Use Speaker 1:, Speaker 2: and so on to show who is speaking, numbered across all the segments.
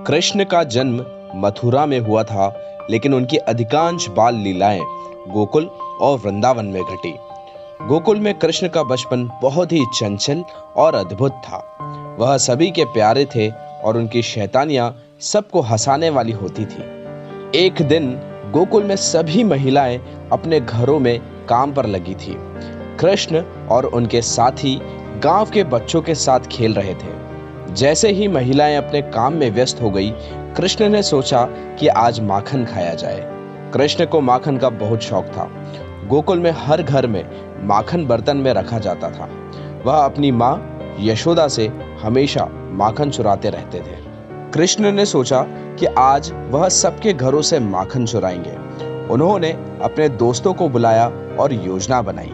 Speaker 1: कृष्ण का जन्म मथुरा में हुआ था, लेकिन उनकी अधिकांश बाल लीलाएं गोकुल और वृंदावन में घटी। गोकुल में कृष्ण का बचपन बहुत ही चंचल और अद्भुत था। वह सभी के प्यारे थे और उनकी शैतानियां सबको हंसाने वाली होती थी। एक दिन गोकुल में सभी महिलाएं अपने घरों में काम पर लगी थी। कृष्ण और उनके साथी गांव के बच्चों के साथ खेल रहे थे। जैसे ही महिलाएं अपने काम में व्यस्त हो गई, कृष्ण ने सोचा कि आज माखन खाया जाए। कृष्ण को माखन का बहुत शौक था। गोकुल में हर घर में माखन बर्तन में रखा जाता था। वह अपनी माँ यशोदा से हमेशा माखन चुराते रहते थे। कृष्ण ने सोचा कि आज वह सबके घरों से माखन चुराएंगे। उन्होंने अपने दोस्तों को बुलाया और योजना बनाई।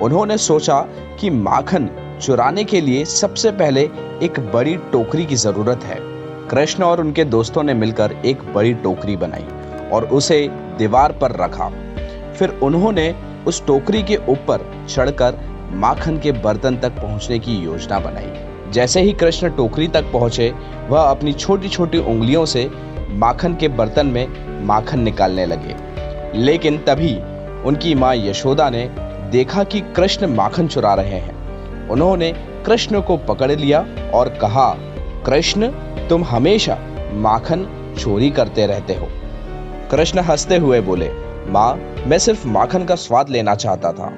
Speaker 1: उन्होंने सोचा कि माखन चुराने के लिए सबसे पहले एक बड़ी टोकरी की जरूरत है। कृष्ण और उनके दोस्तों ने मिलकर एक बड़ी टोकरी बनाई और उसे दीवार पर रखा। फिर उन्होंने उस टोकरी के ऊपर चढ़कर माखन के बर्तन तक पहुंचने की योजना बनाई। जैसे ही कृष्ण टोकरी तक पहुंचे, वह अपनी छोटी छोटी उंगलियों से माखन के बर्तन में माखन निकालने लगे। लेकिन तभी उनकी माँ यशोदा ने देखा कि कृष्ण माखन चुरा रहे हैं। उन्होंने कृष्ण को पकड़ लिया और कहा, कृष्ण, तुम हमेशा माखन चोरी करते रहते हो। कृष्ण हंसते हुए बोले, माँ, मैं सिर्फ माखन का स्वाद लेना चाहता था।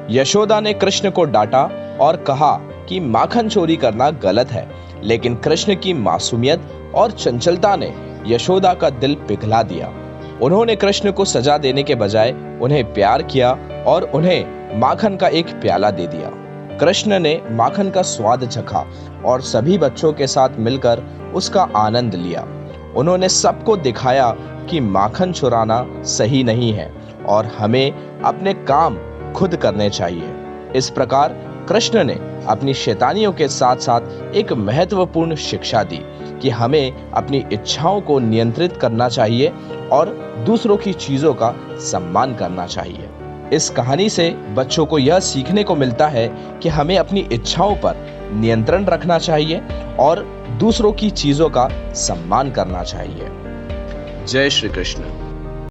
Speaker 1: यशोदा ने कृष्ण को डांटा और कहा कि माखन चोरी करना गलत है, लेकिन कृष्ण की मासूमियत और चंचलता ने यशोदा का दिल पिघला दिया। उन्होंने कृष्ण को सजा देने के बजाय उन्हें प्यार किया और उन्हें माखन का एक प्याला दे दिया। कृष्ण ने माखन का स्वाद चखा और सभी बच्चों के साथ मिलकर उसका आनंद लिया। उन्होंने सबको दिखाया कि माखन चुराना सही नहीं है और हमें अपने काम खुद करने चाहिए। इस प्रकार कृष्ण ने अपनी शैतानियों के साथ साथ एक महत्वपूर्ण शिक्षा दी कि हमें अपनी इच्छाओं को नियंत्रित करना चाहिए और दूसरों की चीजों का सम्मान करना चाहिए। इस कहानी से बच्चों को यह सीखने को मिलता है कि हमें अपनी इच्छाओं पर नियंत्रण रखना चाहिए और दूसरों की चीजों का सम्मान करना चाहिए। जय श्री कृष्ण।